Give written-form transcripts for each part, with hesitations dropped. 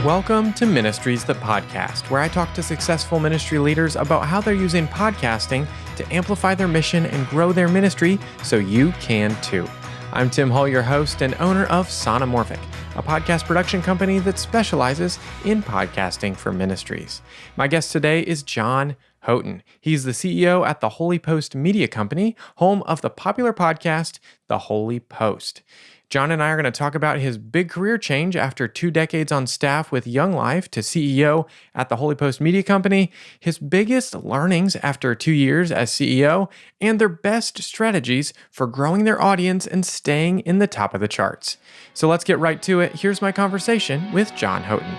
Welcome to Ministries the Podcast, where I talk to successful ministry leaders about how they're using podcasting to amplify their mission and grow their ministry so you can too. I'm Tim Hall, your host and owner of Sonomorphic, a podcast production company that specializes in podcasting for ministries. My guest today is Jon Houghton. He's the CEO at the Holy Post Media Company, home of the popular podcast, The Holy Post. Jon and I are going to talk about his big career change after 2 decades on staff with Young Life to CEO at the Holy Post Media Company, his biggest learnings after 2 years as CEO, and their best strategies for growing their audience and staying in the top of the charts. So let's get right to it. Here's my conversation with Jon Houghton.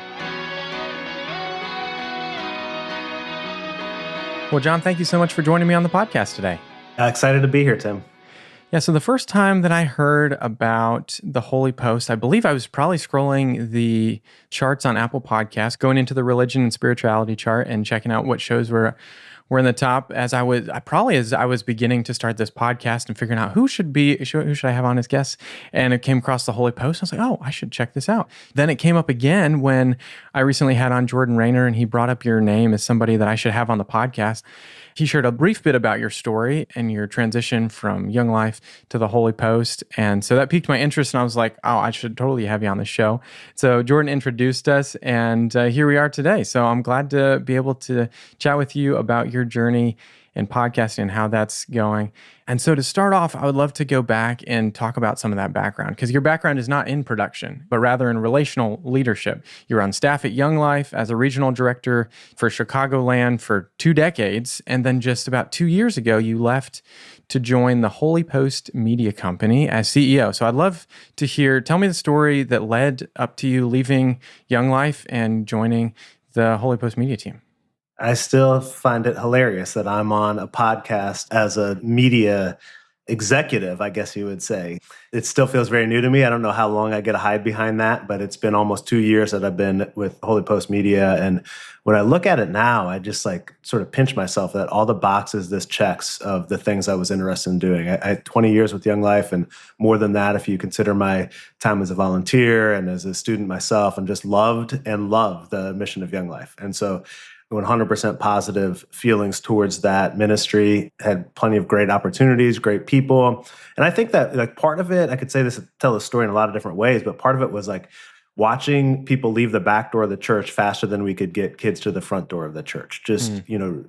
Well, Jon, thank you so much for joining me on the podcast today. Excited to be here, Tim. Yeah, so the first time that I heard about the Holy Post, I believe I was probably scrolling the charts on Apple Podcasts, going into the religion and spirituality chart and checking out what shows were in the top as I was beginning to start this podcast and figuring out who should I have on as guests. And it came across the Holy Post. I was like, oh, I should check this out. Then it came up again when I recently had on Jordan Raynor and he brought up your name as somebody that I should have on the podcast. He shared a brief bit about your story and your transition from Young Life to the Holy Post. And so that piqued my interest and I was like, oh, I should totally have you on the show. So Jordan introduced us and here we are today. So I'm glad to be able to chat with you about your journey in podcasting and how that's going. And so to start off, I would love to go back and talk about some of that background because your background is not in production, but rather in relational leadership. You were on staff at Young Life as a regional director for Chicagoland for 2 decades. And then just about 2 years ago, you left to join the Holy Post Media Company as CEO. So I'd love to tell me the story that led up to you leaving Young Life and joining the Holy Post Media team. I still find it hilarious that I'm on a podcast as a media executive, I guess you would say. It still feels very new to me. I don't know how long I get to hide behind that, but it's been almost 2 years that I've been with Holy Post Media. And when I look at it now, I just sort of pinch myself that all the boxes this checks of the things I was interested in doing. I had 20 years with Young Life and more than that if you consider my time as a volunteer and as a student myself, and just loved the mission of Young Life. And so 100% positive feelings towards that ministry, had plenty of great opportunities, great people. And I think that part of it, I could tell the story in a lot of different ways, but part of it was watching people leave the back door of the church faster than we could get kids to the front door of the church. Just,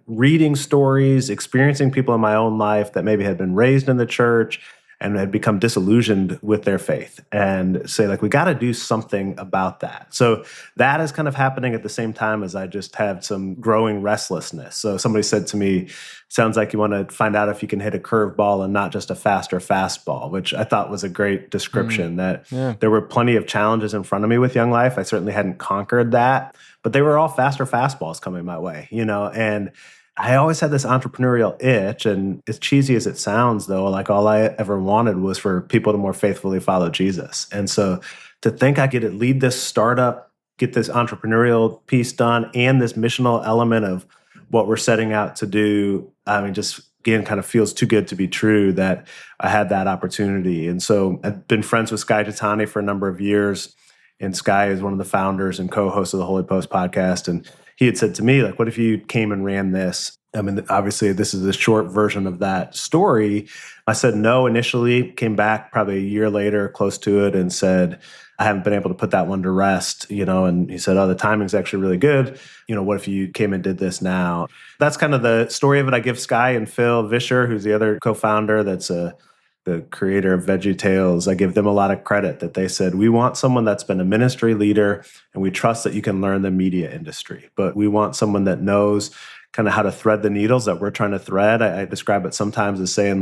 reading stories, experiencing people in my own life that maybe had been raised in the church and had become disillusioned with their faith and say, we got to do something about that. So that is kind of happening at the same time as I just have some growing restlessness. So somebody said to me, sounds like you want to find out if you can hit a curveball and not just a faster fastball, which I thought was a great description There were plenty of challenges in front of me with Young Life. I certainly hadn't conquered that, but they were all faster fastballs coming my way, and I always had this entrepreneurial itch, and as cheesy as it sounds, though, all I ever wanted was for people to more faithfully follow Jesus. And so to think I get to lead this startup, get this entrepreneurial piece done, and this missional element of what we're setting out to do, just again, kind of feels too good to be true that I had that opportunity. And so I've been friends with Skye Jethani for a number of years, and Skye is one of the founders and co-hosts of the Holy Post podcast, and he had said to me, what if you came and ran this? Obviously, this is the short version of that story. I said no initially, came back probably a year later, close to it, and said, I haven't been able to put that one to rest, and he said, the timing's actually really good. What if you came and did this now? That's kind of the story of it. I give Skye and Phil Vischer, who's the other co-founder, that's the creator of Veggie Tales, I give them a lot of credit that they said, we want someone that's been a ministry leader and we trust that you can learn the media industry, but we want someone that knows kind of how to thread the needles that we're trying to thread. I describe it sometimes as saying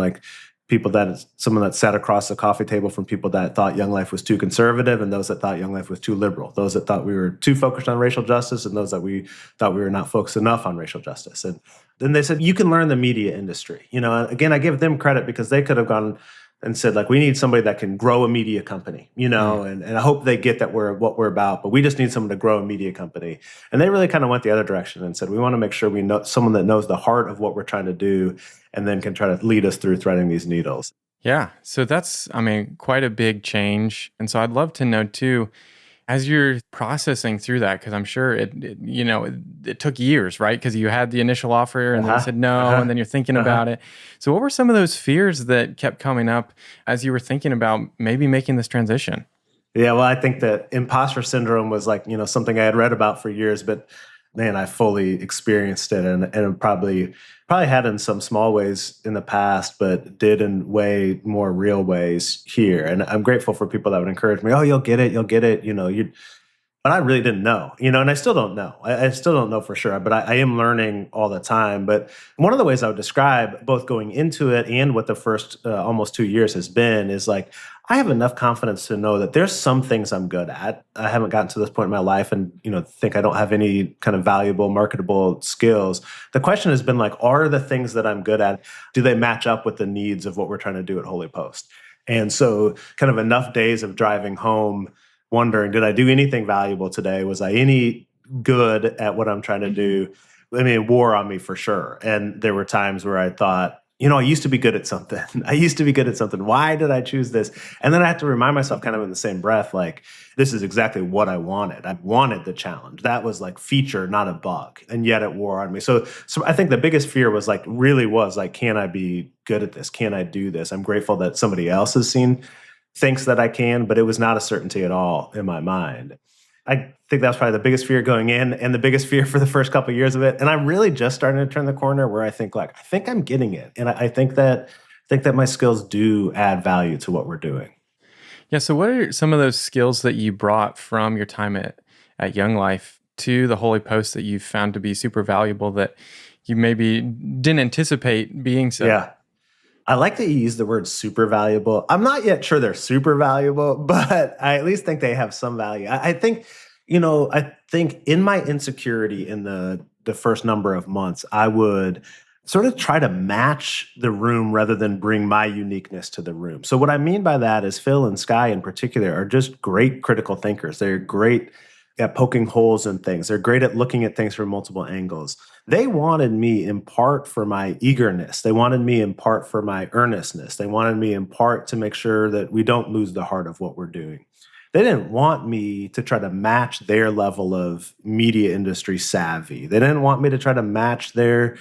someone that sat across the coffee table from people that thought Young Life was too conservative and those that thought Young Life was too liberal, those that thought we were too focused on racial justice and those that we thought we were not focused enough on racial justice. And then they said, you can learn the media industry. Again, I give them credit because they could have gone and said, we need somebody that can grow a media company, and I hope they get that what we're about, but we just need someone to grow a media company. And they really kind of went the other direction and said, we want to make sure we know someone that knows the heart of what we're trying to do and then can try to lead us through threading these needles. Yeah. So that's, quite a big change. And so I'd love to know too, As you're processing through that, because I'm sure it took years, right? Because you had the initial offer and then you Uh-huh. said no, and Uh-huh. then you're thinking Uh-huh. about it. So what were some of those fears that kept coming up as you were thinking about maybe making this transition? Yeah, well, I think that imposter syndrome was like, something I had read about for years, but man, I fully experienced it and probably had in some small ways in the past, but did in way more real ways here. And I'm grateful for people that would encourage me, oh, you'll get it, but I really didn't know, and I still don't know. I still don't know for sure, but I am learning all the time. But one of the ways I would describe both going into it and what the first almost 2 years has been is like, I have enough confidence to know that there's some things I'm good at. I haven't gotten to this point in my life and, think I don't have any kind of valuable, marketable skills. The question has been like, are the things that I'm good at, do they match up with the needs of what we're trying to do at Holy Post? And so kind of enough days of driving home wondering, did I do anything valuable today? Was I any good at what I'm trying to do? I mean, it wore on me for sure. And there were times where I thought, I used to be good at something. I used to be good at something. Why did I choose this? And then I have to remind myself kind of in the same breath, like, this is exactly what I wanted. I wanted the challenge. That was like feature, not a bug. And yet it wore on me. So I think the biggest fear was like, really was like, can I be good at this? Can I do this? I'm grateful that somebody else has thinks that I can, but it was not a certainty at all in my mind. I think that was probably the biggest fear going in and the biggest fear for the first couple of years of it. And I'm really just starting to turn the corner where I think like, I think I'm getting it. And I think that my skills do add value to what we're doing. Yeah. So what are some of those skills that you brought from your time at Young Life to the Holy Post that you found to be super valuable that you maybe didn't anticipate being so? Yeah. I like that you use the word super valuable. I'm not yet sure they're super valuable, but I at least think they have some value. I think in my insecurity in the first number of months, I would sort of try to match the room rather than bring my uniqueness to the room. So what I mean by that is Phil and Sky in particular are just great critical thinkers. They're great at poking holes in things. They're great at looking at things from multiple angles. They wanted me in part for my eagerness. They wanted me in part for my earnestness. They wanted me in part to make sure that we don't lose the heart of what we're doing. They didn't want me to try to match their level of media industry savvy. They didn't want me to try to match their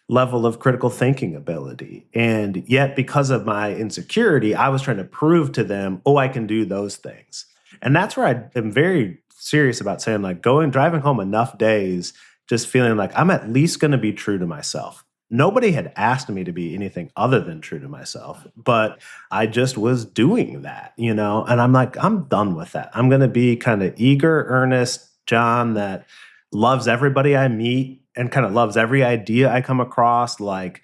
level of critical thinking ability. And yet, because of my insecurity, I was trying to prove to them, oh, I can do those things. And that's where I am very serious about saying, like, driving home enough days, just feeling like I'm at least going to be true to myself. Nobody had asked me to be anything other than true to myself, but I just was doing that, and I'm like, I'm done with that. I'm going to be kind of eager, earnest John that loves everybody I meet and kind of loves every idea I come across. Like,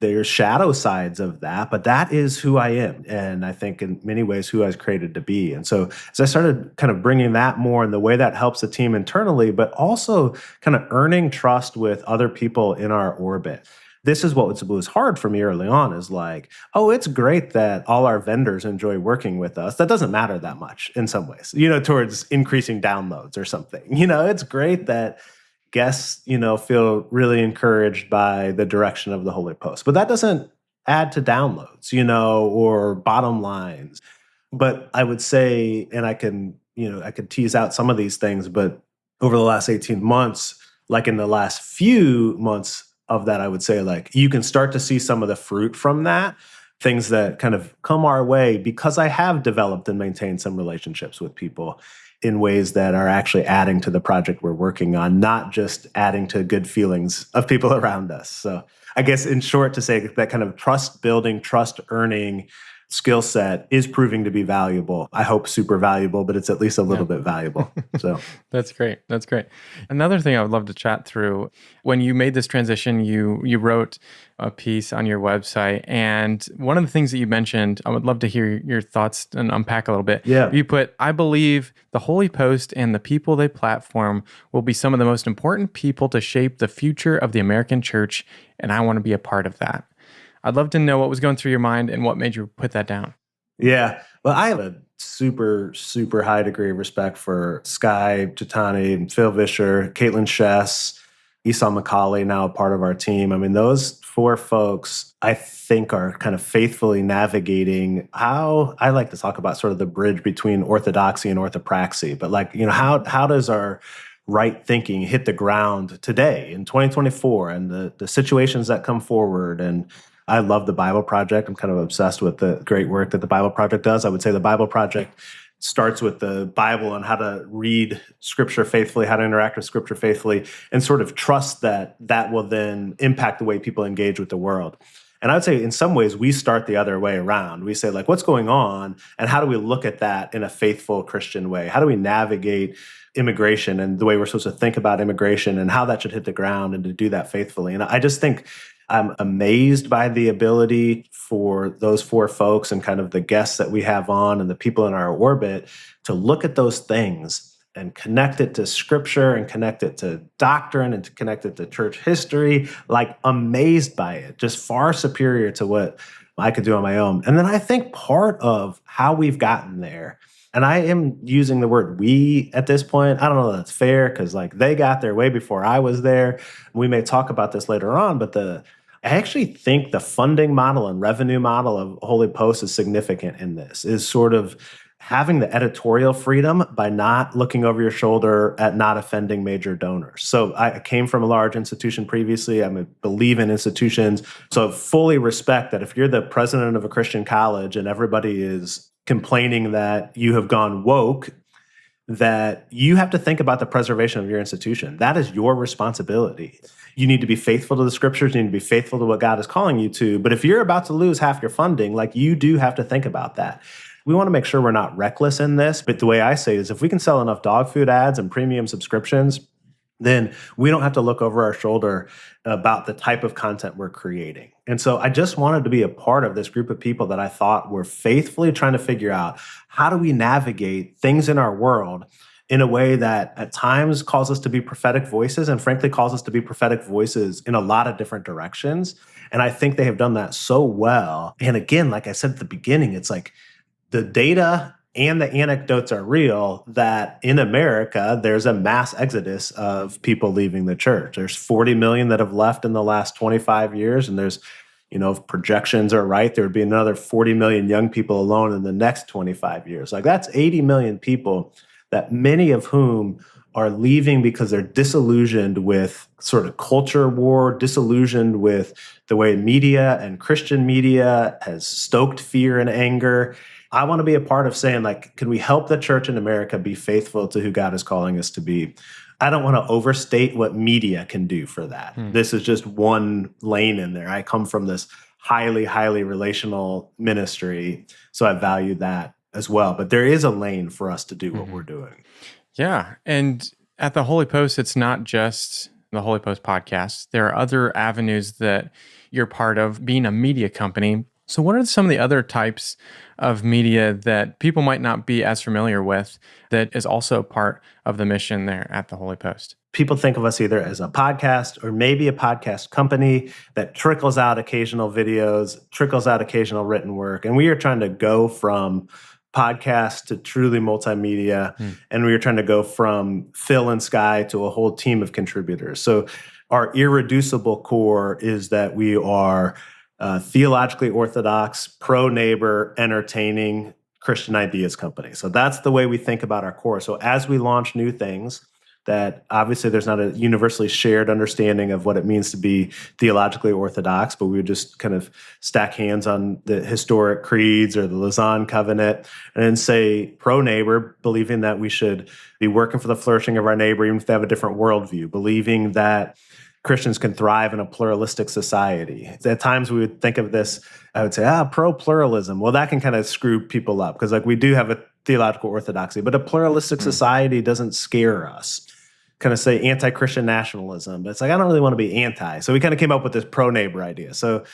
there's shadow sides of that, but that is who I am. And I think in many ways who I was created to be. And so as I started kind of bringing that more in the way that helps the team internally, but also kind of earning trust with other people in our orbit. This is what was hard for me early on is like, oh, it's great that all our vendors enjoy working with us. That doesn't matter that much in some ways, towards increasing downloads or something. It's great that guests, feel really encouraged by the direction of the Holy Post. But that doesn't add to downloads, or bottom lines. But I would say, and I could tease out some of these things, but over the last 18 months, like in the last few months of that, I would say like you can start to see some of the fruit from that, things that kind of come our way because I have developed and maintained some relationships with people in ways that are actually adding to the project we're working on, not just adding to good feelings of people around us. So I guess in short to say that kind of trust building, trust earning skill set is proving to be valuable. I hope super valuable, but it's at least a little bit valuable. So That's great. That's great. Another thing I would love to chat through, when you made this transition, you wrote a piece on your website. And one of the things that you mentioned, I would love to hear your thoughts and unpack a little bit. yeah. You put, I believe the Holy Post and the people they platform will be some of the most important people to shape the future of the American church. And I want to be a part of that. I'd love to know what was going through your mind and what made you put that down. Yeah. Well, I have a super, super high degree of respect for Sky Jitani and Phil Vischer, Caitlin Chess, Esau McCauley, now a part of our team. I mean, those four folks, I think, are kind of faithfully navigating how I like to talk about sort of the bridge between orthodoxy and orthopraxy. But like, how does our right thinking hit the ground today in 2024 and the situations that come forward? And I love the Bible Project. I'm kind of obsessed with the great work that the Bible Project does. I would say the Bible Project starts with the Bible and how to read Scripture faithfully, how to interact with Scripture faithfully, and sort of trust that that will then impact the way people engage with the world. And I would say in some ways, we start the other way around. We say, like, what's going on? And how do we look at that in a faithful Christian way? How do we navigate immigration and the way we're supposed to think about immigration and how that should hit the ground and to do that faithfully? And I just think I'm amazed by the ability for those four folks and kind of the guests that we have on and the people in our orbit to look at those things and connect it to Scripture and connect it to doctrine and to connect it to church history, like amazed by it, just far superior to what I could do on my own. And then I think part of how we've gotten there, and I am using the word we at this point. I don't know that that's fair because like they got there way before I was there. We may talk about this later on, but I actually think the funding model and revenue model of Holy Post is significant in this, is sort of having the editorial freedom by not looking over your shoulder at not offending major donors. So I came from a large institution previously. I believe in institutions. So I fully respect that if you're the president of a Christian college and everybody is complaining that you have gone woke, that you have to think about the preservation of your institution. That is your responsibility. You need to be faithful to the Scriptures. You need to be faithful to what God is calling you to. But if you're about to lose half your funding, like you do have to think about that. We want to make sure we're not reckless in this. But the way I say it is if we can sell enough dog food ads and premium subscriptions, then we don't have to look over our shoulder about the type of content we're creating. And so I just wanted to be a part of this group of people that I thought were faithfully trying to figure out how do we navigate things in our world in a way that at times calls us to be prophetic voices and frankly calls us to be prophetic voices in a lot of different directions. And I think they have done that so well. And again, like I said at the beginning, it's like the data and the anecdotes are real that in America, there's a mass exodus of people leaving the church. There's 40 million that have left in the last 25 years. And there's, if projections are right, there would be another 40 million young people alone in the next 25 years. Like that's 80 million people that many of whom are leaving because they're disillusioned with sort of culture war, disillusioned with the way media and Christian media has stoked fear and anger. I want to be a part of saying, like, can we help the church in America be faithful to who God is calling us to be? I don't want to overstate what media can do for that. This is just one lane in there. I come from this highly, highly relational ministry, so I value that as well. But there is a lane for us to do what we're doing. Yeah. And at the Holy Post, it's not just the Holy Post podcast. There are other avenues that you're part of being a media company. So what are some of the other types of media that people might not be as familiar with that is also part of the mission there at the Holy Post? People think of us either as a podcast or maybe a podcast company that trickles out occasional videos, trickles out occasional written work. And we are trying to go from podcast to truly multimedia. And we are trying to go from Phil and Sky to a whole team of contributors. So our irreducible core is that we are theologically orthodox, pro-neighbor, entertaining Christian ideas company. So that's the way we think about our core. So as we launch new things, that obviously there's not a universally shared understanding of what it means to be theologically orthodox, but we would just kind of stack hands on the historic creeds or the Lausanne Covenant and then say pro-neighbor, believing that we should be working for the flourishing of our neighbor, even if they have a different worldview, believing that Christians can thrive in a pluralistic society. At times we would think of this, I would say, pro-pluralism. Well, that can kind of screw people up because like we do have a theological orthodoxy, but a pluralistic society doesn't scare us. Kind of say anti-Christian nationalism, but it's like, I don't really want to be anti. So we kind of came up with this pro-neighbor idea. So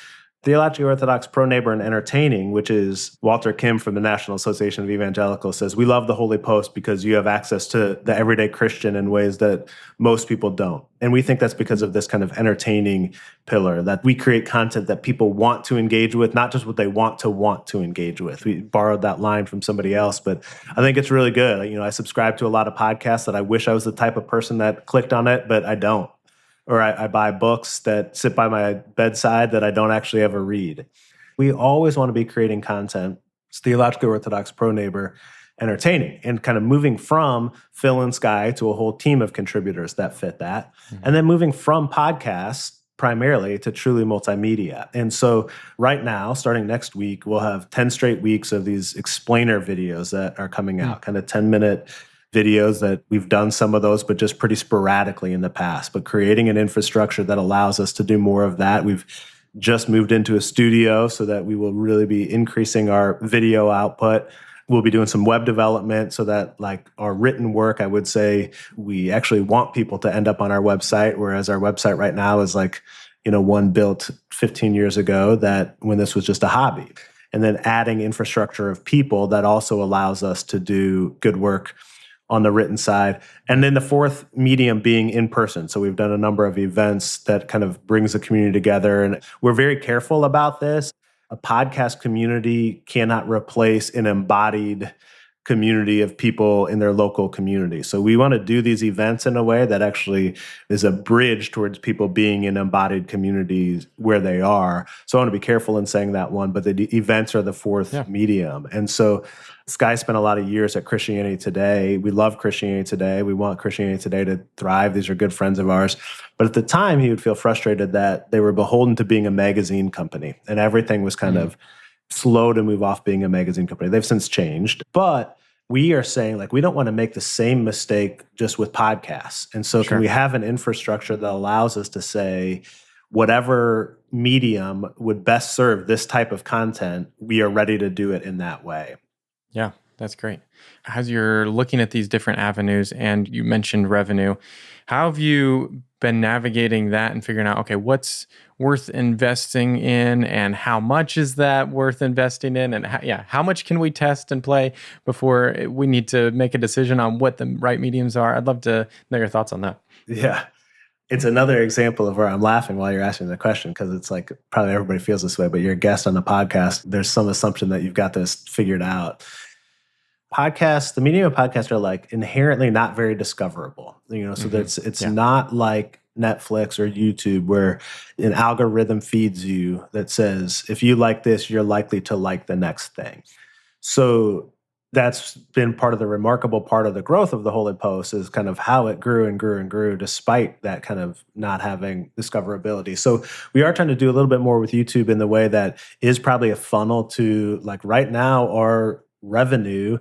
theologically orthodox, pro-neighbor, and entertaining, which is Walter Kim from the National Association of Evangelicals says, we love the Holy Post because you have access to the everyday Christian in ways that most people don't. And we think that's because of this kind of entertaining pillar, that we create content that people want to engage with, not just what they want to engage with. We borrowed that line from somebody else, but I think it's really good. I subscribe to a lot of podcasts that I wish I was the type of person that clicked on it, but I don't. or I buy books that sit by my bedside that I don't actually ever read. We always want to be creating content, it's theologically orthodox, pro-neighbor, entertaining, and kind of moving from Phil and Sky to a whole team of contributors that fit that. And then moving from podcasts primarily to truly multimedia. And so right now, starting next week, we'll have 10 straight weeks of these explainer videos that are coming out, kind of 10-minute videos that we've done some of those, but just pretty sporadically in the past. But creating an infrastructure that allows us to do more of that. We've just moved into a studio so that we will really be increasing our video output. We'll be doing some web development so that, like, our written work, I would say we actually want people to end up on our website, whereas our website right now is like, one built 15 years ago that when this was just a hobby. And then adding infrastructure of people that also allows us to do good work on the written side. And then the fourth medium being in person. So we've done a number of events that kind of brings the community together. And we're very careful about this. A podcast community cannot replace an embodied community of people in their local community. So we want to do these events in a way that actually is a bridge towards people being in embodied communities where they are. So I want to be careful in saying that one, but the events are the fourth medium. And so Sky spent a lot of years at Christianity Today. We love Christianity Today. We want Christianity Today to thrive. These are good friends of ours. But at the time, he would feel frustrated that they were beholden to being a magazine company, and everything was kind of slow to move off being a magazine company. They've since changed. But we are saying, like, we don't want to make the same mistake just with podcasts. And so can we have an infrastructure that allows us to say, whatever medium would best serve this type of content, we are ready to do it in that way. Yeah, that's great. As you're looking at these different avenues, and you mentioned revenue, how have you been navigating that and figuring out, okay, what's worth investing in and how much is that worth investing in? And how much can we test and play before we need to make a decision on what the right mediums are? I'd love to know your thoughts on that. Yeah. It's another example of where I'm laughing while you're asking the question, because it's like probably everybody feels this way, but you're a guest on the podcast. There's some assumption that you've got this figured out. Podcasts, the medium of podcasts are like inherently not very discoverable. So it's not like Netflix or YouTube where an algorithm feeds you that says, if you like this, you're likely to like the next thing. So that's been part of the remarkable part of the growth of the Holy Post, is kind of how it grew and grew and grew despite that kind of not having discoverability. So we are trying to do a little bit more with YouTube in the way that is probably a funnel to, like, right now our revenue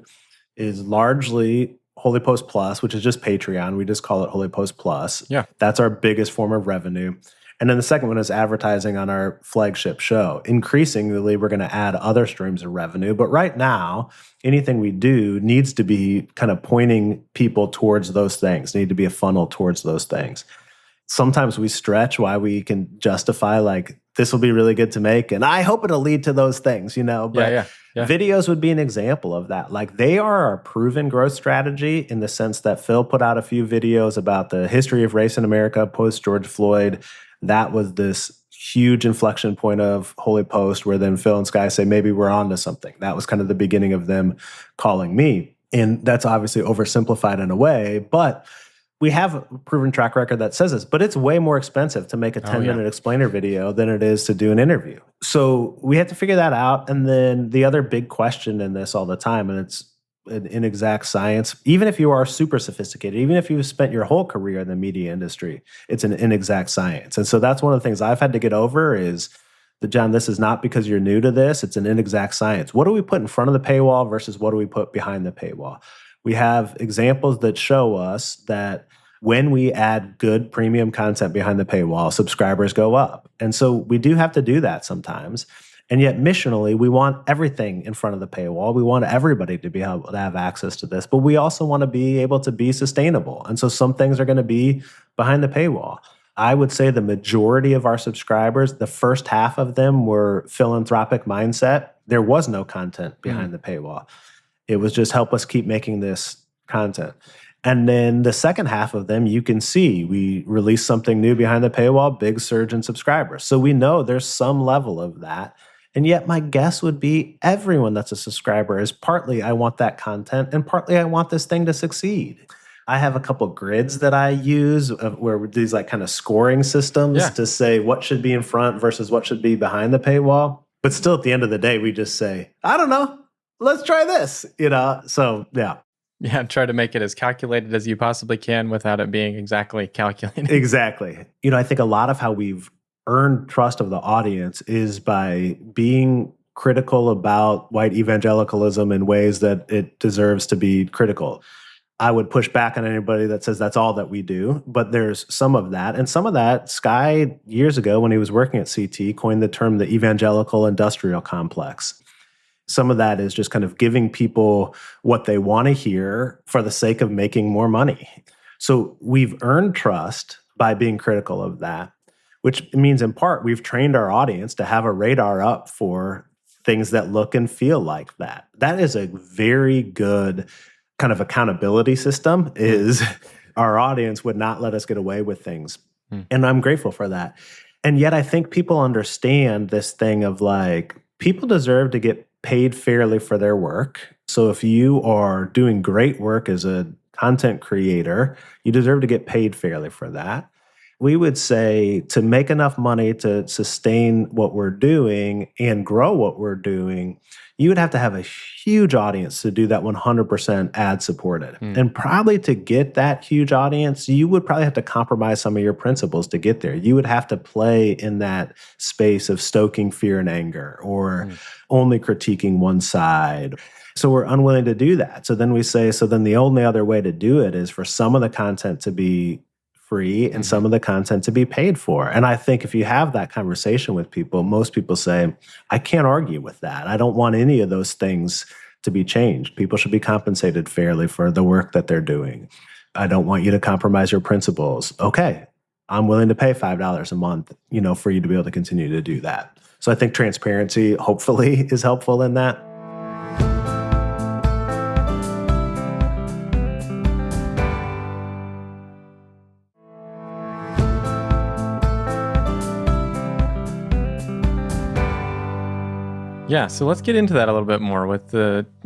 is largely Holy Post Plus, which is just Patreon. We just call it Holy Post Plus. Yeah. That's our biggest form of revenue. And then the second one is advertising on our flagship show. Increasingly, we're going to add other streams of revenue. But right now, anything we do needs to be kind of pointing people towards those things, need to be a funnel towards those things. Sometimes we stretch why we can justify, like, this will be really good to make, and I hope it'll lead to those things, But videos would be an example of that. Like, they are our proven growth strategy in the sense that Phil put out a few videos about the history of race in America post George Floyd. That was this huge inflection point of Holy Post, where then Phil and Sky say, maybe we're on to something. That was kind of the beginning of them calling me. And that's obviously oversimplified in a way, but we have a proven track record that says this. But it's way more expensive to make a 10-minute explainer video than it is to do an interview. So we had to figure that out. And then the other big question in this all the time, and it's an inexact science, even if you are super sophisticated, even if you've spent your whole career in the media industry, it's an inexact science. And so that's one of the things I've had to get over is that, John, this is not because you're new to this, it's an inexact science. What do we put in front of the paywall versus what do we put behind the paywall? We have examples that show us that when we add good premium content behind the paywall, subscribers go up. And so we do have to do that sometimes. And yet, missionally, we want everything in front of the paywall. We want everybody to be able to have access to this, but we also want to be able to be sustainable. And so some things are going to be behind the paywall. I would say the majority of our subscribers, the first half of them were philanthropic mindset. There was no content behind the paywall. It was just help us keep making this content. And then the second half of them, you can see we released something new behind the paywall, big surge in subscribers. So we know there's some level of that. And yet my guess would be everyone that's a subscriber is partly I want that content and partly I want this thing to succeed. I have a couple grids that I use where these like kind of scoring systems Yeah. to say what should be in front versus what should be behind the paywall. But still, at the end of the day, we just say, I don't know, let's try this, So, yeah. Yeah, try to make it as calculated as you possibly can without it being exactly calculated. Exactly. I think a lot of how we've earned trust of the audience is by being critical about white evangelicalism in ways that it deserves to be critical. I would push back on anybody that says that's all that we do, but there's some of that. And some of that, Sky, years ago when he was working at CT, coined the term the evangelical industrial complex. Some of that is just kind of giving people what they want to hear for the sake of making more money. So we've earned trust by being critical of that, which means in part we've trained our audience to have a radar up for things that look and feel like that. That is a very good kind of accountability system, is our audience would not let us get away with things. And I'm grateful for that. And yet I think people understand this thing of like, people deserve to get paid fairly for their work. So if you are doing great work as a content creator, you deserve to get paid fairly for that. We would say to make enough money to sustain what we're doing and grow what we're doing, you would have to have a huge audience to do that 100% ad supported. And probably to get that huge audience, you would probably have to compromise some of your principles to get there. You would have to play in that space of stoking fear and anger or only critiquing one side. So we're unwilling to do that. So then we say, so then the only other way to do it is for some of the content to be free and some of the content to be paid for. And I think if you have that conversation with people, most people say, I can't argue with that. I don't want any of those things to be changed. People should be compensated fairly for the work that they're doing. I don't want you to compromise your principles. Okay, I'm willing to pay $5 a month, for you to be able to continue to do that. So I think transparency, hopefully, is helpful in that. Yeah, so let's get into that a little bit more with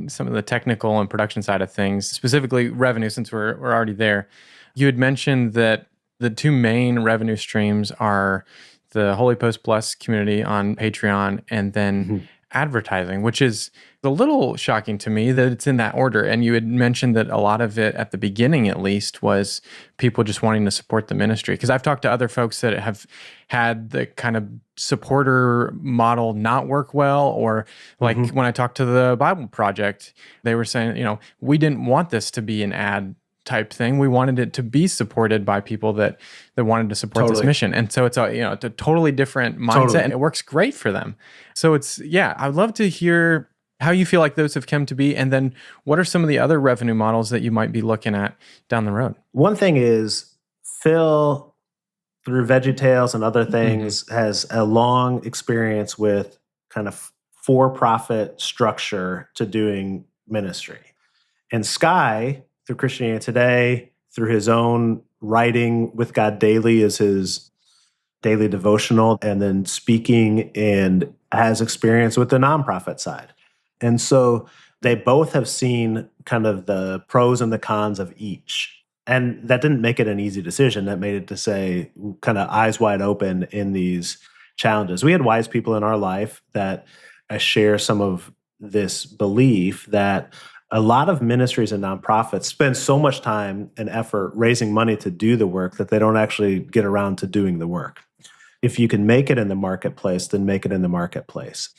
some of the technical and production side of things, specifically revenue, since we're already there. You had mentioned that the two main revenue streams are the Holy Post Plus community on Patreon and then advertising, which is a little shocking to me that it's in that order. And you had mentioned that a lot of it, at the beginning at least, was people just wanting to support the ministry. Because I've talked to other folks that have had the kind of supporter model not work well, or like when I talked to the Bible Project, they were saying, we didn't want this to be an ad type thing. We wanted it to be supported by people that wanted to support this mission. And so it's a totally different mindset, and it works great for them. So I'd love to hear how you feel like those have come to be, and then what are some of the other revenue models that you might be looking at down the road? One thing is Phil, through VeggieTales and other things, has a long experience with kind of for-profit structure to doing ministry. And Sky, through Christianity Today, through his own writing with God Daily is his daily devotional, and then speaking, and has experience with the nonprofit side. And so they both have seen kind of the pros and the cons of each. And that didn't make it an easy decision. That made it to say kind of eyes wide open in these challenges. We had wise people in our life that share some of this belief that a lot of ministries and nonprofits spend so much time and effort raising money to do the work that they don't actually get around to doing the work. If you can make it in the marketplace, then make it in the marketplace.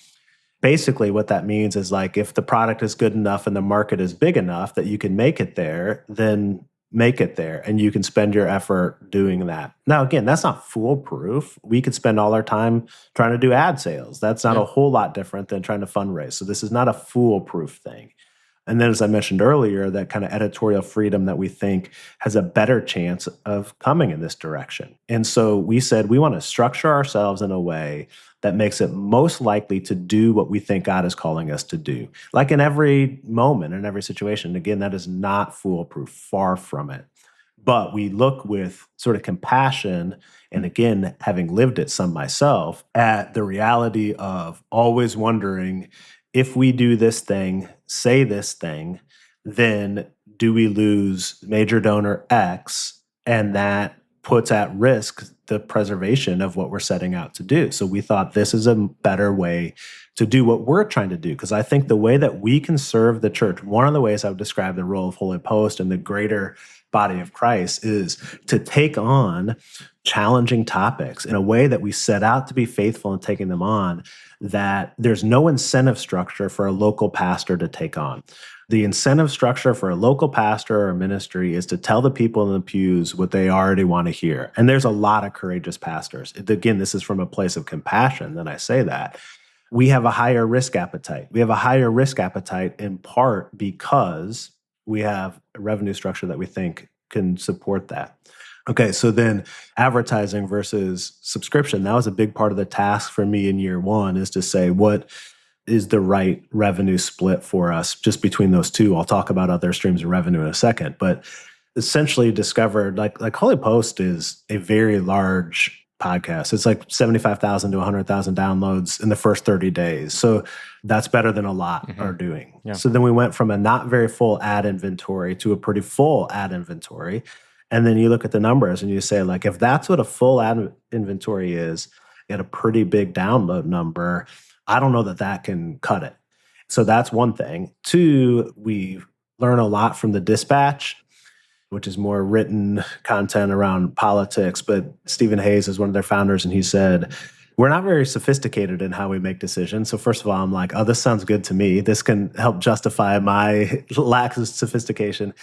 Basically, what that means is like if the product is good enough and the market is big enough that you can make it there, then make it there, and you can spend your effort doing that. Now, again, that's not foolproof. We could spend all our time trying to do ad sales. That's not a whole lot different than trying to fundraise. So this is not a foolproof thing. And then, as I mentioned earlier, that kind of editorial freedom that we think has a better chance of coming in this direction. And so we said we want to structure ourselves in a way that makes it most likely to do what we think God is calling us to do. Like in every moment, in every situation. Again, that is not foolproof, far from it. But we look with sort of compassion, and again, having lived it some myself, at the reality of always wondering, if we do this thing, say this thing, then do we lose major donor X? And that puts at risk the preservation of what we're setting out to do. So we thought this is a better way to do what we're trying to do. Because I think the way that we can serve the church, one of the ways I would describe the role of Holy Post and the greater body of Christ is to take on challenging topics in a way that we set out to be faithful in taking them on, that there's no incentive structure for a local pastor to take on. The incentive structure for a local pastor or ministry is to tell the people in the pews what they already want to hear. And there's a lot of courageous pastors. Again, this is from a place of compassion that I say that. We have a higher risk appetite. We have a higher risk appetite in part because we have a revenue structure that we think can support that. Okay, so then advertising versus subscription, that was a big part of the task for me in year one, is to say, what is the right revenue split for us just between those two? I'll talk about other streams of revenue in a second, but essentially discovered like Holy Post is a very large podcast. It's like 75,000 to 100,000 downloads in the first 30 days. So that's better than a lot are doing. Yeah. So then we went from a not very full ad inventory to a pretty full ad inventory. And then you look at the numbers and you say, like, if that's what a full ad inventory is at a pretty big download number, I don't know that that can cut it. So that's one thing. Two, we learn a lot from the Dispatch, which is more written content around politics. But Stephen Hayes is one of their founders, and he said, we're not very sophisticated in how we make decisions. So first of all, I'm like, oh, this sounds good to me. This can help justify my lack of sophistication.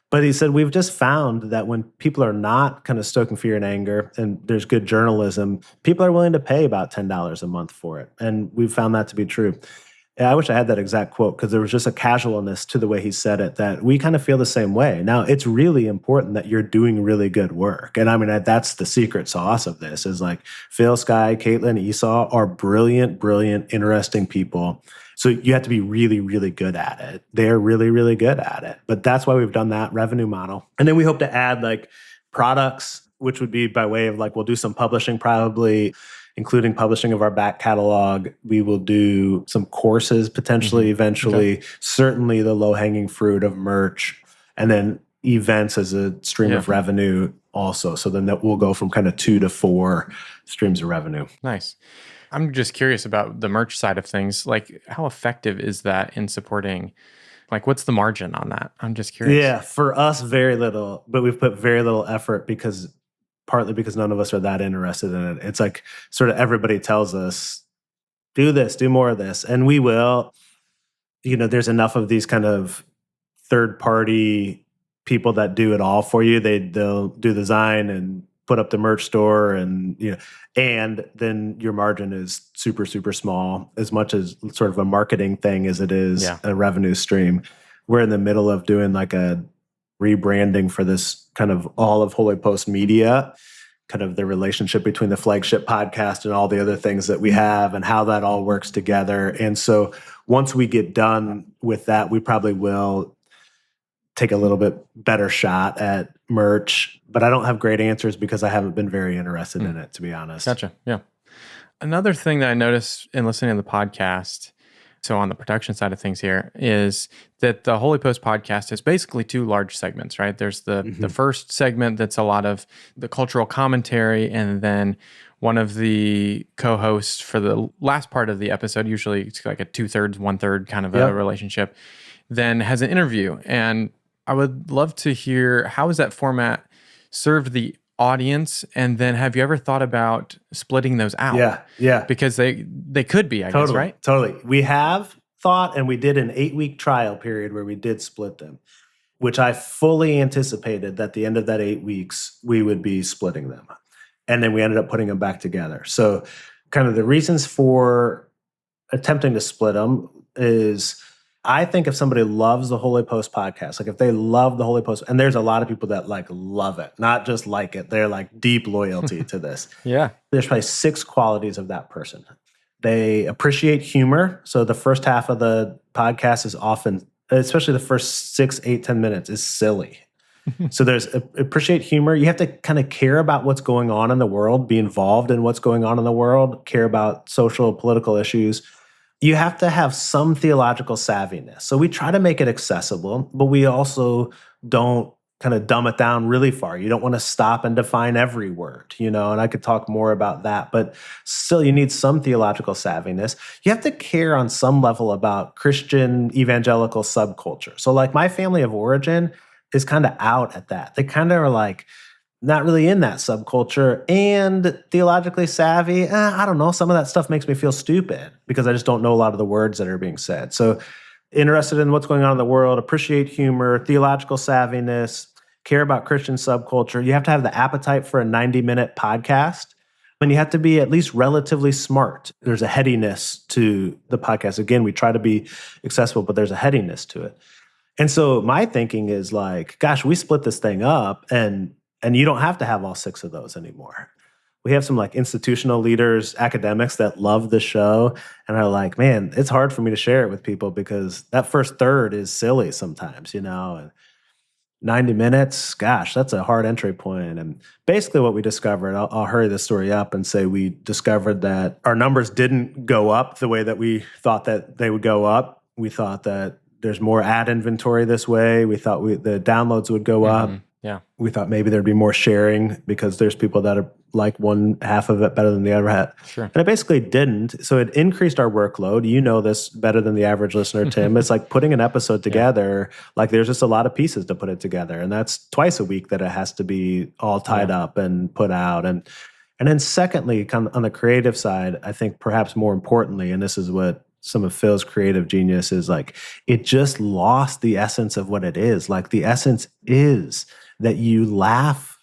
But he said, we've just found that when people are not kind of stoking fear and anger, and there's good journalism, people are willing to pay about $10 a month for it. And we've found that to be true. I wish I had that exact quote, because there was just a casualness to the way he said it that we kind of feel the same way. Now, it's really important that you're doing really good work. And I mean, that's the secret sauce of this, is like Phil, Sky, Caitlin, Esau are brilliant, interesting people. So you have to be really, really good at it. They're really, really good at it. But that's why we've done that revenue model. And then we hope to add like products, which would be by way of like, we'll do some publishing probably, including publishing of our back catalog. We will do some courses potentially, eventually, certainly the low-hanging fruit of merch, and then events as a stream of revenue also. So then that will go from kind of 2 to 4 streams of revenue. Nice. I'm just curious about the merch side of things. Like, how effective is that in supporting, like, what's the margin on that? I'm just curious. Yeah, for us, very little, but we've put very little effort partly because none of us are that interested in it. It's like sort of everybody tells us, do this, do more of this. And we will. There's enough of these kind of third-party people that do it all for you. They'll do the design and put up the merch store, and then your margin is super, super small, as much as sort of a marketing thing as it is a revenue stream. We're in the middle of doing like a rebranding for this kind of all of Holy Post Media, kind of the relationship between the flagship podcast and all the other things that we have and how that all works together. And so once we get done with that, we probably will take a little bit better shot at merch, but I don't have great answers because I haven't been very interested in it, to be honest. Gotcha. Yeah. Another thing that I noticed in listening to the podcast, so on the production side of things here, is that the Holy Post podcast is basically 2 large segments, right? There's the first segment that's a lot of the cultural commentary, and then one of the co-hosts for the last part of the episode, usually it's like a 2/3, 1/3 kind of a relationship, then has an interview. And I would love to hear, how has that format served the audience? And then have you ever thought about splitting those out? Yeah. Because they could be, I guess, right? Totally. We have thought, and we did an 8-week trial period where we did split them, which I fully anticipated that at the end of that 8 weeks, we would be splitting them. And then we ended up putting them back together. So kind of the reasons for attempting to split them is, I think if somebody loves the Holy Post podcast, like if they love the Holy Post, and there's a lot of people that like love it, not just like it, they're like deep loyalty to this. Yeah. There's probably 6 qualities of that person. They appreciate humor. So the first half of the podcast is often, especially the first 6, 8, 10 minutes, is silly. So there's appreciate humor. You have to kind of care about what's going on in the world, be involved in what's going on in the world, care about social, political issues. You have to have some theological savviness. So we try to make it accessible, but we also don't kind of dumb it down really far. You don't want to stop and define every word, and I could talk more about that, but still you need some theological savviness. You have to care on some level about Christian evangelical subculture. So like my family of origin is kind of out at that. They kind of are like, not really in that subculture and theologically savvy. I don't know. Some of that stuff makes me feel stupid because I just don't know a lot of the words that are being said. So interested in what's going on in the world, appreciate humor, theological savviness, care about Christian subculture. You have to have the appetite for a 90-minute podcast, and you have to be at least relatively smart. There's a headiness to the podcast. Again, we try to be accessible, but there's a headiness to it. And so my thinking is like, gosh, we split this thing up, and you don't have to have all 6 of those anymore. We have some like institutional leaders, academics that love the show and are like, man, it's hard for me to share it with people because that first third is silly sometimes, and 90 minutes, gosh, that's a hard entry point. And basically what we discovered, I'll hurry this story up and say we discovered that our numbers didn't go up the way that we thought that they would go up. We thought that there's more ad inventory this way. We thought the downloads would go up. Yeah. We thought maybe there'd be more sharing because there's people that are like one half of it better than the other half. Sure. And it basically didn't. So it increased our workload. You know this better than the average listener, Tim. It's like putting an episode together. Like there's just a lot of pieces to put it together. And that's twice a week that it has to be all tied up and put out. And then secondly, on the creative side, I think perhaps more importantly, and this is what some of Phil's creative genius is like, it just lost the essence of what it is. Like the essence is that you laugh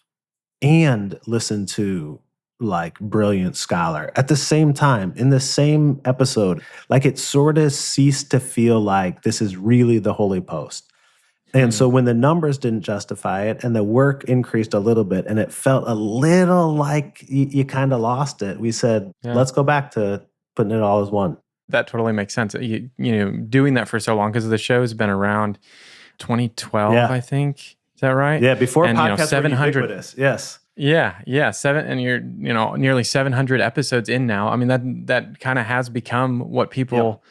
and listen to like brilliant scholar at the same time in the same episode. Like it sort of ceased to feel like this is really the Holy Post. And so when the numbers didn't justify it and the work increased a little bit and it felt a little like you kind of lost it, we said, let's go back to putting it all as one. That totally makes sense. Doing that for so long because the show's been around 2012, I think. Is that right? Yeah, before podcasts were ubiquitous. Yes. Yeah. And you're, nearly 700 episodes in now. I mean, that kind of has become what people,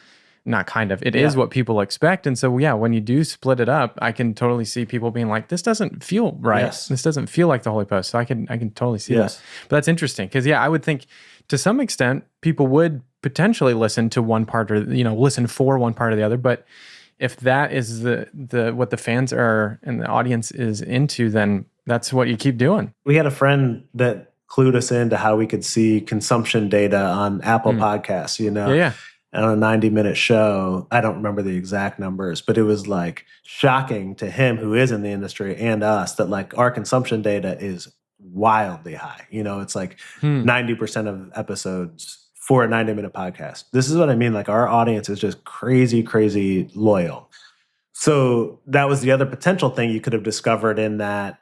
not kind of, it is what people expect. And so, when you do split it up, I can totally see people being like, this doesn't feel right. Yes. This doesn't feel like the Holy Post. So I can totally see that. But that's interesting because, I would think to some extent, people would potentially listen to one part or, listen for one part or the other. But if that is the what the fans are and the audience is into, then that's what you keep doing. We had a friend that clued us into how we could see consumption data on Apple Podcasts, and on a 90-minute show. I don't remember the exact numbers, but it was like shocking to him who is in the industry and us that like our consumption data is wildly high. It's like 90% of episodes for a 90-minute podcast. This is what I mean. Like our audience is just crazy, crazy loyal. So that was the other potential thing you could have discovered in that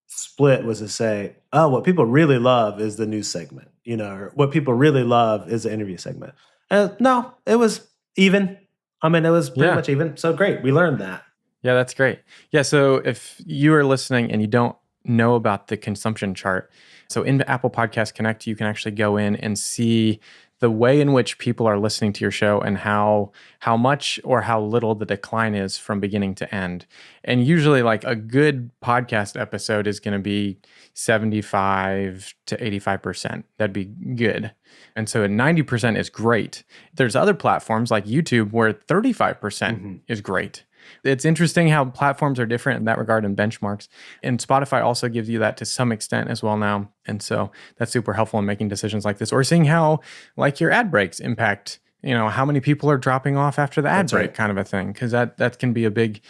split was to say, oh, what people really love is the news segment, or what people really love is the interview segment. No, it was even. I mean, it was pretty much even. So great. We learned that. Yeah, that's great. Yeah. So if you are listening and you don't know about the consumption chart, so in Apple Podcast Connect, you can actually go in and see the way in which people are listening to your show and how much or how little the decline is from beginning to end. And usually like a good podcast episode is going to be 75 to 85%. That'd be good. And so 90% is great. There's other platforms like YouTube where 35% is great. It's interesting how platforms are different in that regard and benchmarks. And Spotify also gives you that to some extent as well now. And so that's super helpful in making decisions like this or seeing how like your ad breaks impact, how many people are dropping off after the ad break kind of a thing. Because that can be a big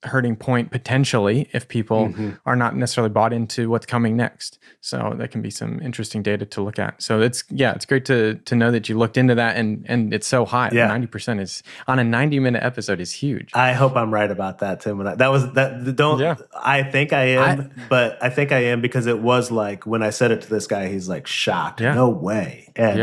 hurting point potentially if people are not necessarily bought into what's coming next. So that can be some interesting data to look at. So it's great to know that you looked into that and it's so high. Yeah. 90% is on a 90-minute episode is huge. I hope I'm right about that, Tim. I think I am, but I think I am because it was like when I said it to this guy, he's like shocked. Yeah. No way. And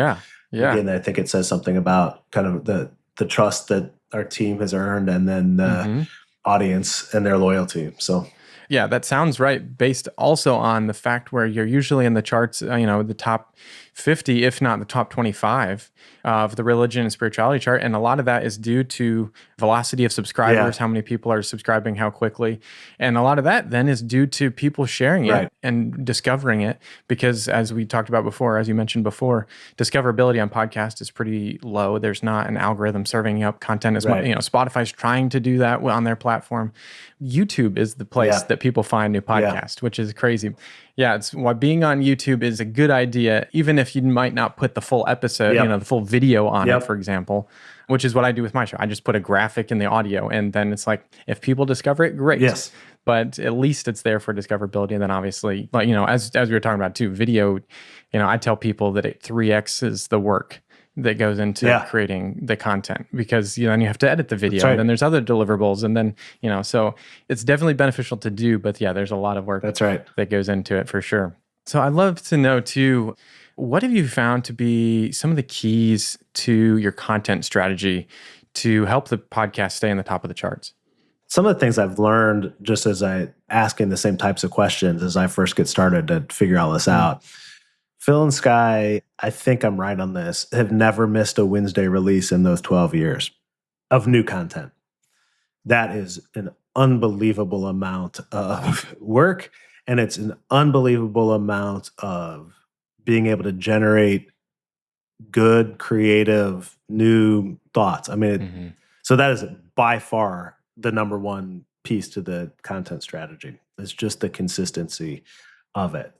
again, I think it says something about kind of the trust that our team has earned and then the audience and their loyalty. So yeah, that sounds right. Based also on the fact where you're usually in the charts, the top 50, if not the top 25 of the religion and spirituality chart. And a lot of that is due to velocity of subscribers, how many people are subscribing, how quickly. And a lot of that then is due to people sharing it and discovering it. Because as we talked about before, as you mentioned before, discoverability on podcast is pretty low. There's not an algorithm serving up content as much. Spotify's trying to do that on their platform. YouTube is the place that people find new podcasts, which is crazy. Yeah, it's why being on YouTube is a good idea, even if you might not put the full episode, the full video on it, for example, which is what I do with my show. I just put a graphic in the audio, and then it's like, if people discover it, great. Yes. But at least it's there for discoverability. And then obviously, like, as we were talking about too, video, I tell people that 3X is the work that goes into creating the content, because then you have to edit the video, and then there's other deliverables, and then so it's definitely beneficial to do, but there's a lot of work that goes into it for sure. So I'd love to know too, what have you found to be some of the keys to your content strategy to help the podcast stay in the top of the charts? Some of the things I've learned just as I asking the same types of questions as I first get started to figure all this out. Phil and Sky, I think I'm right on this, have never missed a Wednesday release in those 12 years of new content. That is an unbelievable amount of work, and it's an unbelievable amount of being able to generate good, creative, new thoughts. I mean, so that is by far the number one piece to the content strategy. It's just the consistency of it.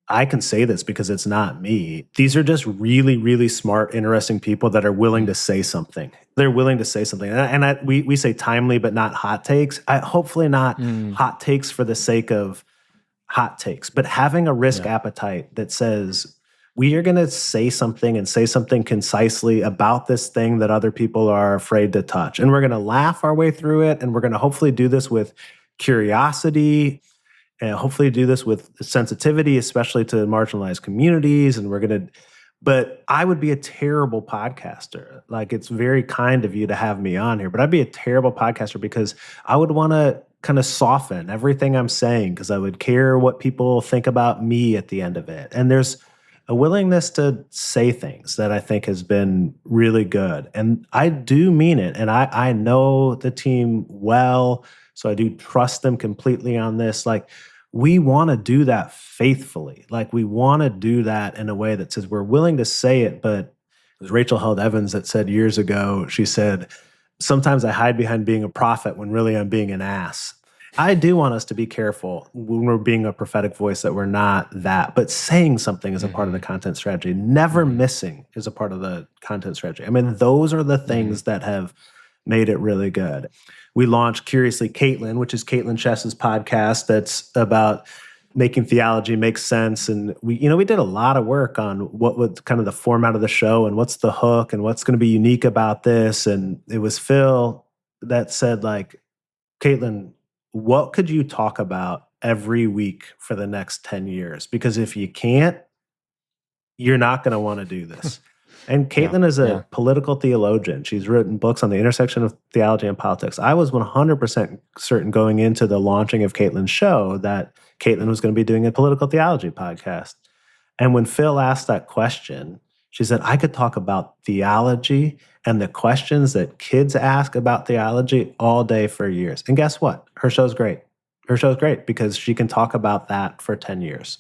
I can say this because it's not me. These are just really, really smart, interesting people that are willing to say something. They're willing to say something. We say timely, but not hot takes. Hopefully not hot takes for the sake of hot takes, but having a risk appetite that says, we are going to say something and say something concisely about this thing that other people are afraid to touch. And we're going to laugh our way through it. And we're going to hopefully do this with curiosity, and hopefully do this with sensitivity, especially to marginalized communities. And but I would be a terrible podcaster. Like, it's very kind of you to have me on here, but I'd be a terrible podcaster because I would want to kind of soften everything I'm saying, because I would care what people think about me at the end of it. And there's a willingness to say things that I think has been really good. And I do mean it. And I know the team well, so I do trust them completely on this. Like, we want to do that faithfully. Like, we want to do that in a way that says we're willing to say it. But it was Rachel Held Evans that said years ago, she said, sometimes I hide behind being a prophet when really I'm being an ass. I do want us to be careful when we're being a prophetic voice that we're not that, but saying something is a part of the content strategy. Never missing is a part of the content strategy. I mean, those are the things that have made it really good. We launched Curiously Caitlin, which is Caitlin Chess's podcast that's about making theology make sense. And we did a lot of work on what was kind of the format of the show and what's the hook and what's going to be unique about this. And it was Phil that said, like, Caitlin, what could you talk about every week for the next 10 years? Because if you can't, you're not going to want to do this. And Caitlin is a political theologian. She's written books on the intersection of theology and politics. I was 100% certain going into the launching of Caitlin's show that Caitlin was going to be doing a political theology podcast. And when Phil asked that question, she said, I could talk about theology and the questions that kids ask about theology all day for years. And guess what? Her show's great. Her show's great because she can talk about that for 10 years.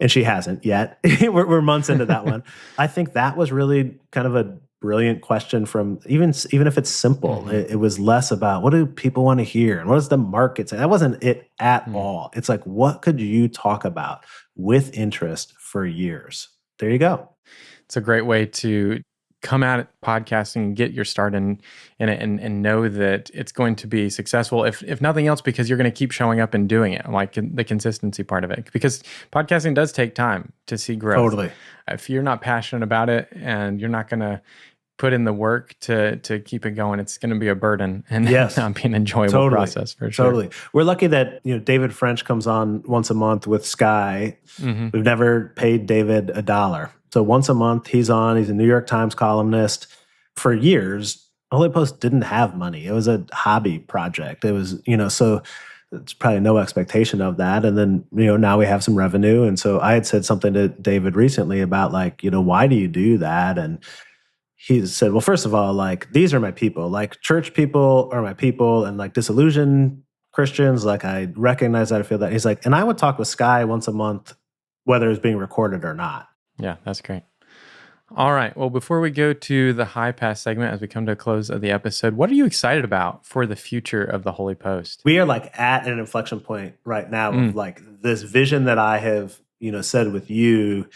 And she hasn't yet. we're months into that one. I think that was really kind of a brilliant question from, even if it's simple, it was less about what do people want to hear and what does the market say? That wasn't it at all. It's like, what could you talk about with interest for years? There you go. It's a great way to come at podcasting and get your start in it and know that it's going to be successful, if nothing else, because you're going to keep showing up and doing it, like the consistency part of it. Because podcasting does take time to see growth. Totally. If you're not passionate about it and you're not going to put in the work to keep it going, it's going to be a burden and not be an enjoyable process for sure. Totally. We're lucky that David French comes on once a month with Sky. We've never paid David $1. So once a month he's on. He's a New York Times columnist. For years, Holy Post didn't have money. It was a hobby project. It was, so it's probably no expectation of that. And then, now we have some revenue. And so I had said something to David recently about like, why do you do that? And he said, well, first of all, like, these are my people. Like, church people are my people, and like disillusioned Christians, like, I recognize that, I feel that. He's like, and I would talk with Sky once a month, whether it's being recorded or not. Yeah, that's great. All right. Well, before we go to the high pass segment, as we come to a close of the episode, what are you excited about for the future of the Holy Post? We are like at an inflection point right now of like this vision that I have, said with you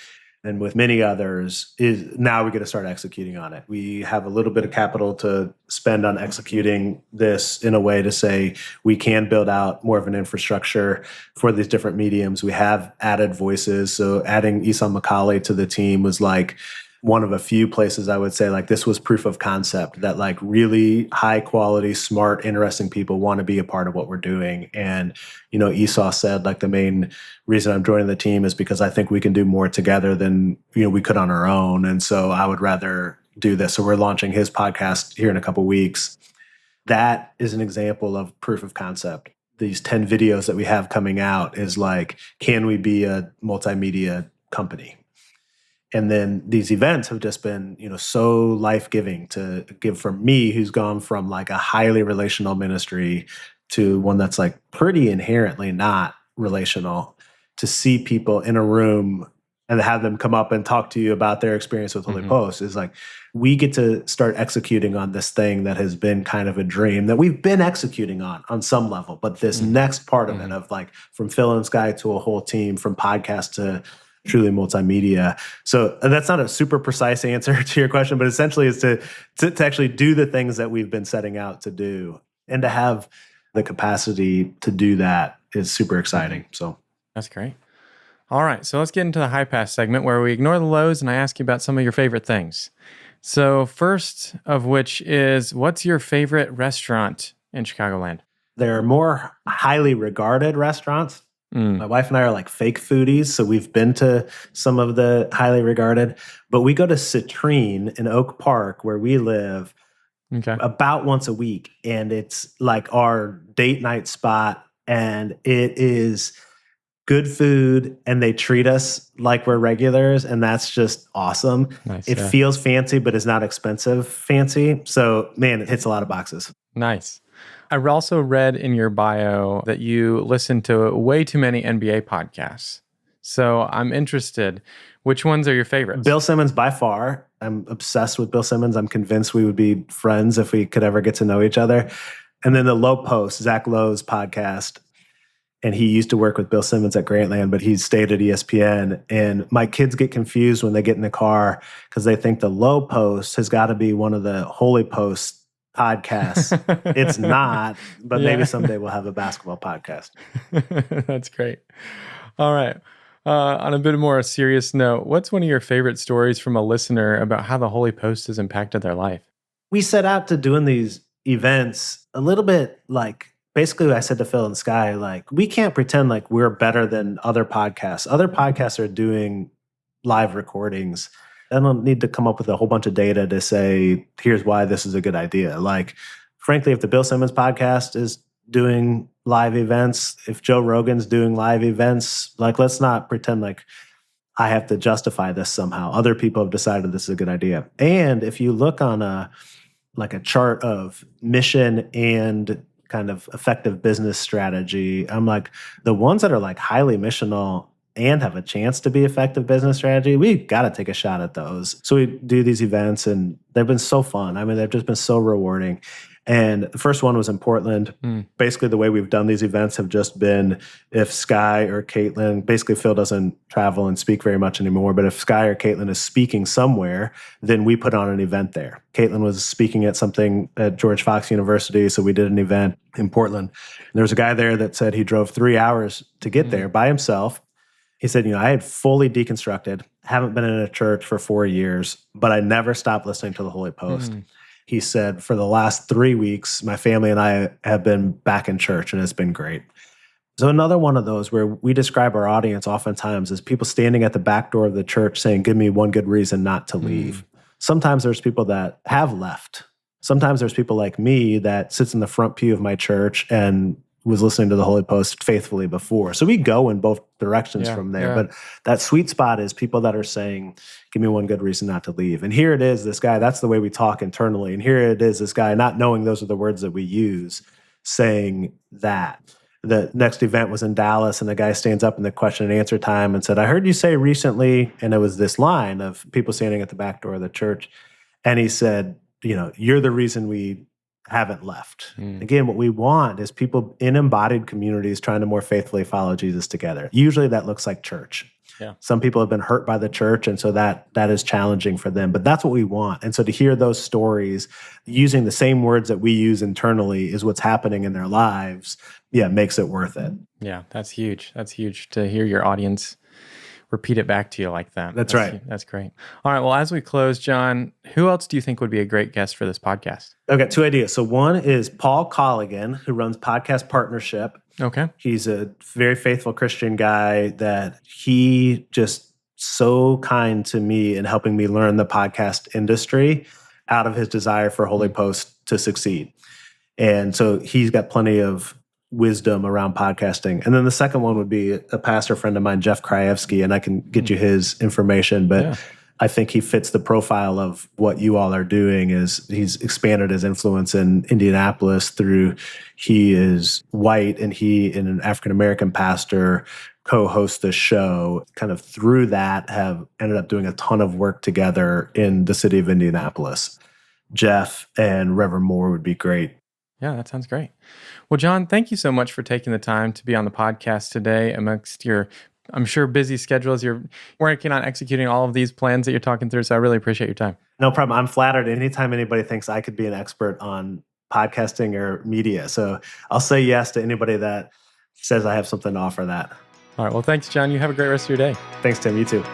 and with many others is now we get to start executing on it. We have a little bit of capital to spend on executing this in a way to say we can build out more of an infrastructure for these different mediums. We have added voices. So adding Esau McCauley to the team was like one of a few places I would say like this was proof of concept that like really high quality, smart, interesting people want to be a part of what we're doing. And, Esau said like the main reason I'm joining the team is because I think we can do more together than, we could on our own. And so I would rather do this. So we're launching his podcast here in a couple of weeks. That is an example of proof of concept. These 10 videos that we have coming out is like, can we be a multimedia company? And then these events have just been, so life-giving to give for me, who's gone from like a highly relational ministry to one that's like pretty inherently not relational, to see people in a room and have them come up and talk to you about their experience with Holy Post is like, we get to start executing on this thing that has been kind of a dream that we've been executing on some level. But this next part of it of like from Phil and Sky to a whole team, from podcast to truly multimedia. So that's not a super precise answer to your question, but essentially is to actually do the things that we've been setting out to do, and to have the capacity to do that is super exciting. So that's great. All right, so let's get into the high pass segment where we ignore the lows and I ask you about some of your favorite things. So first of which is, what's your favorite restaurant in Chicagoland? There are more highly regarded restaurants. My wife and I are like fake foodies, so we've been to some of the highly regarded, but we go to Citrine in Oak Park where we live about once a week, and it's like our date night spot, and it is good food, and they treat us like we're regulars, and that's just awesome. Nice, it feels fancy, but it's not expensive fancy, so man, it hits a lot of boxes. Nice. I also read in your bio that you listen to way too many NBA podcasts. So I'm interested. Which ones are your favorites? Bill Simmons by far. I'm obsessed with Bill Simmons. I'm convinced we would be friends if we could ever get to know each other. And then the Low Post, Zach Lowe's podcast. And he used to work with Bill Simmons at Grantland, but he stayed at ESPN. And my kids get confused when they get in the car because they think the Low Post has got to be one of the Holy Post podcasts. It's not, but maybe someday we'll have a basketball podcast. That's great. All right. On a bit more serious note, what's one of your favorite stories from a listener about how the Holy Post has impacted their life? We set out to doing these events a little bit like, basically I said to Phil and Sky, like, we can't pretend like we're better than other podcasts. Other podcasts are doing live recordings. I don't need to come up with a whole bunch of data to say, here's why this is a good idea. Like, frankly, if the Bill Simmons podcast is doing live events, if Joe Rogan's doing live events, like, let's not pretend like I have to justify this somehow. Other people have decided this is a good idea. And if you look on a chart of mission and kind of effective business strategy, I'm like, the ones that are like highly missional and have a chance to be effective business strategy, we got to take a shot at those. So we do these events and they've been so fun. I mean, they've just been so rewarding. And the first one was in Portland. Basically, the way we've done these events have just been if Sky or Caitlin, basically Phil doesn't travel and speak very much anymore, but if Sky or Caitlin is speaking somewhere, then we put on an event there. Caitlin was speaking at something at George Fox University, so we did an event in Portland. And there was a guy there that said he drove 3 hours to get there by himself. He said, I had fully deconstructed, haven't been in a church for 4 years, but I never stopped listening to the Holy Post. He said, for the last 3 weeks, my family and I have been back in church, and it's been great. So another one of those where we describe our audience oftentimes as people standing at the back door of the church saying, give me one good reason not to leave. Sometimes there's people that have left. Sometimes there's people like me that sits in the front pew of my church and was listening to the Holy Post faithfully before. So we go in both directions from there. But that sweet spot is people that are saying, give me one good reason not to leave. And here it is, this guy, that's the way we talk internally. And here it is, this guy, not knowing those are the words that we use, saying that. The next event was in Dallas, and the guy stands up in the question and answer time and said, I heard you say recently, and it was this line of people standing at the back door of the church. And he said, you're the reason we haven't left. Again, what we want is people in embodied communities trying to more faithfully follow Jesus together. Usually that looks like church. Yeah. Some people have been hurt by the church, and so that is challenging for them. But that's what we want. And so to hear those stories using the same words that we use internally is what's happening in their lives, makes it worth it. Yeah, that's huge. That's huge to hear your audience repeat it back to you like that. That's right. That's great. All right. Well, as we close, Jon, who else do you think would be a great guest for this podcast? I've got two ideas. So one is Paul Colligan, who runs Podcast Partnership. Okay. He's a very faithful Christian guy that he just so kind to me in helping me learn the podcast industry out of his desire for Holy Post to succeed. And so he's got plenty of wisdom around podcasting. And then the second one would be a pastor friend of mine, Jeff Krajewski, and I can get you his information, but I think he fits the profile of what you all are doing. Is he's expanded his influence in Indianapolis through, he is white and he and an African-American pastor co-host the show, kind of through that have ended up doing a ton of work together in the city of Indianapolis. Jeff and Reverend Moore would be great. Yeah, that sounds great. Well, Jon, thank you so much for taking the time to be on the podcast today amongst your, I'm sure, busy schedule as you're working on executing all of these plans that you're talking through. So I really appreciate your time. No problem. I'm flattered anytime anybody thinks I could be an expert on podcasting or media. So I'll say yes to anybody that says I have something to offer that. All right. Well, thanks, Jon. You have a great rest of your day. Thanks, Tim. You too.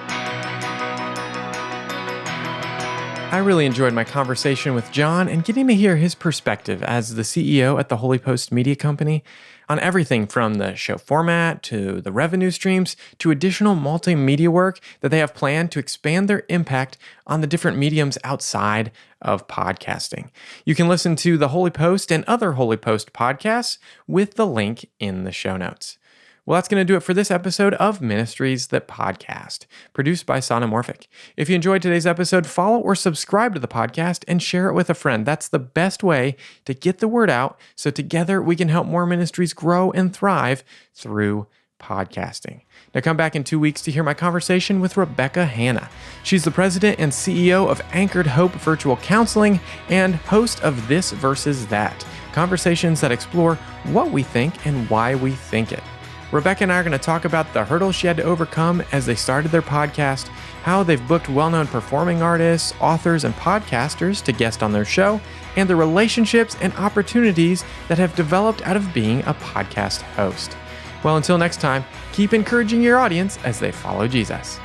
I really enjoyed my conversation with Jon and getting to hear his perspective as the CEO at the Holy Post Media Company on everything from the show format to the revenue streams to additional multimedia work that they have planned to expand their impact on the different mediums outside of podcasting. You can listen to the Holy Post and other Holy Post podcasts with the link in the show notes. Well, that's going to do it for this episode of Ministries That Podcast, produced by Sonomorphic. If you enjoyed today's episode, follow or subscribe to the podcast and share it with a friend. That's the best way to get the word out so together we can help more ministries grow and thrive through podcasting. Now come back in 2 weeks to hear my conversation with Rebecca Hanna. She's the president and CEO of Anchored Hope Virtual Counseling and host of This Versus That, conversations that explore what we think and why we think it. Rebecca and I are going to talk about the hurdles she had to overcome as they started their podcast, how they've booked well-known performing artists, authors, and podcasters to guest on their show, and the relationships and opportunities that have developed out of being a podcast host. Well, until next time, keep encouraging your audience as they follow Jesus.